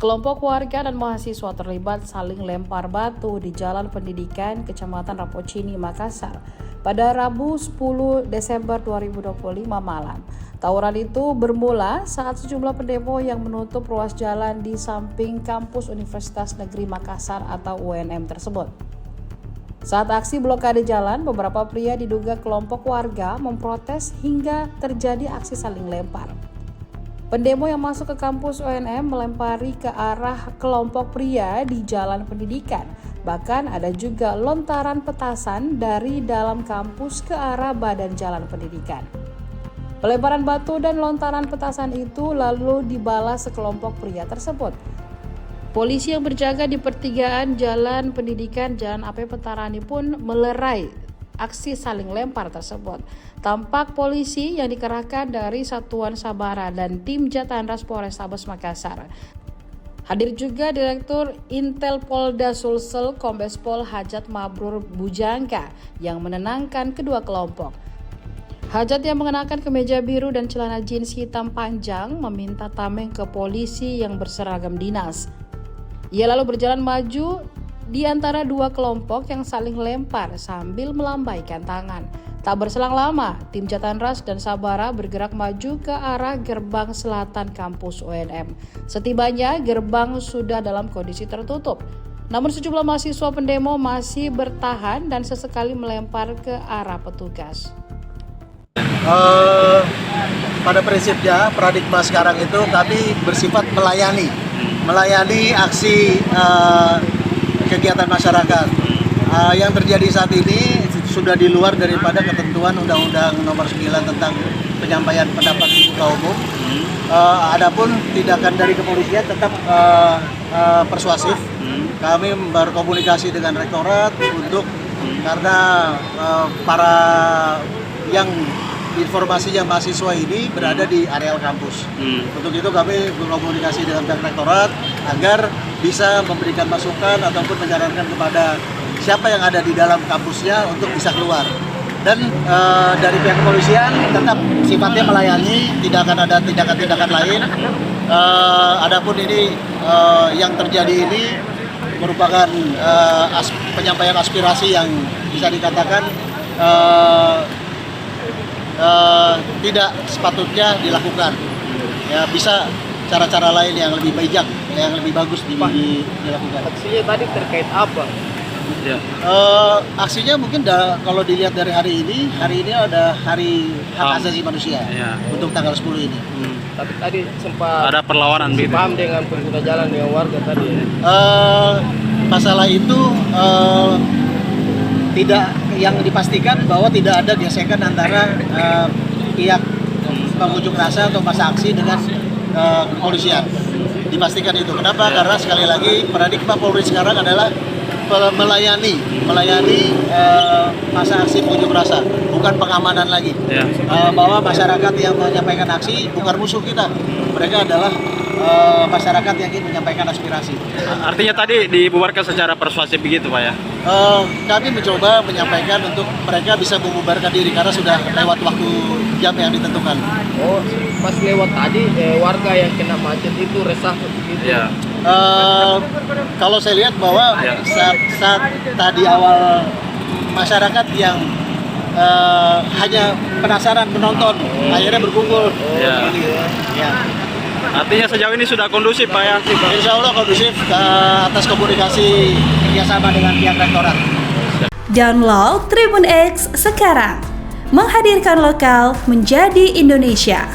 Sekelompok warga dan mahasiswa terlibat saling lempar batu di Jalan Pendidikan Kecamatan Rapocini, Makassar pada Rabu 10 Desember 2025 malam. Tawuran itu bermula saat sejumlah pendemo yang menutup ruas jalan di samping kampus Universitas Negeri Makassar atau UNM tersebut. Saat aksi blokade jalan, beberapa pria diduga kelompok warga memprotes hingga terjadi aksi saling lempar. Pendemo yang masuk ke kampus UNM melempari ke arah kelompok pria di Jalan Pendidikan. Bahkan ada juga lontaran petasan dari dalam kampus ke arah badan Jalan Pendidikan. Pelemparan batu dan lontaran petasan itu lalu dibalas sekelompok pria tersebut. Polisi yang berjaga di pertigaan Jalan Pendidikan Jalan AP Petarani pun melerai aksi saling lempar tersebut. Tampak polisi yang dikerahkan dari Satuan Sabara dan tim Jatanras Polrestabes Makassar. Hadir juga Direktur Intel Polda Sulsel Kombes Pol Hajat Mabrur Bujangka yang menenangkan kedua kelompok. Hajat yang mengenakan kemeja biru dan celana jeans hitam panjang meminta tameng ke polisi yang berseragam dinas. Ia lalu berjalan maju di antara dua kelompok yang saling lempar sambil melambaikan tangan. Tak berselang lama, tim Jatanras dan Sabara bergerak maju ke arah gerbang selatan kampus UNM. Setibanya, gerbang sudah dalam kondisi tertutup. Namun sejumlah mahasiswa pendemo masih bertahan dan sesekali melempar ke arah petugas. Pada prinsipnya, paradigma sekarang itu kami bersifat melayani aksi kegiatan masyarakat. Yang terjadi saat ini sudah di luar daripada ketentuan Undang-Undang Nomor 9 tentang penyampaian pendapat di muka umum. Adapun tindakan dari kepolisian tetap persuasif. Kami berkomunikasi dengan rektorat karena para yang informasinya mahasiswa ini berada di areal kampus. Untuk itu kami berkomunikasi dengan pihak rektorat agar bisa memberikan masukan ataupun menyarankan kepada siapa yang ada di dalam kampusnya untuk bisa keluar. Dan dari pihak kepolisian tetap sifatnya melayani, tidak akan ada tindakan-tindakan lain. Adapun ini yang terjadi ini merupakan penyampaian aspirasi yang bisa dikatakan tidak sepatutnya dilakukan. Ya, bisa cara-cara lain yang lebih bijak, yang lebih bagus dilakukan. Aksinya tadi terkait apa? Ya. Aksinya mungkin kalau dilihat dari hari ini ada Hari Hak Asasi Manusia untuk tanggal 10 ini. Tapi tadi sempat ada perlawanan gitu. Paham dengan pengguna jalan dengan warga tadi. Masalah itu tidak, yang dipastikan bahwa tidak ada gesekan antara pihak pengunjuk rasa atau masa aksi dengan kepolisian. Dipastikan itu. Kenapa? Karena sekali lagi paradigma Polri sekarang adalah melayani masa aksi pengunjuk rasa, bukan pengamanan lagi. Bahwa masyarakat yang menyampaikan aksi bukan musuh kita, mereka adalah masyarakat yang ingin menyampaikan aspirasi. Artinya tadi dibubarkan secara persuasif begitu Pak ya? Kami mencoba menyampaikan untuk mereka bisa membubarkan diri karena sudah lewat waktu jam yang ditentukan. Oh, pas lewat tadi warga yang kena macet itu resah gitu. Ya. Kalau saya lihat bahwa saat tadi awal masyarakat yang hanya penasaran menonton, akhirnya berkumpul. Ya. Artinya sejauh ini sudah kondusif Pak ya? Insya Allah kondusif atas komunikasi kerjasama dengan pihak rektorat. Download Tribun X sekarang, menghadirkan lokal menjadi Indonesia.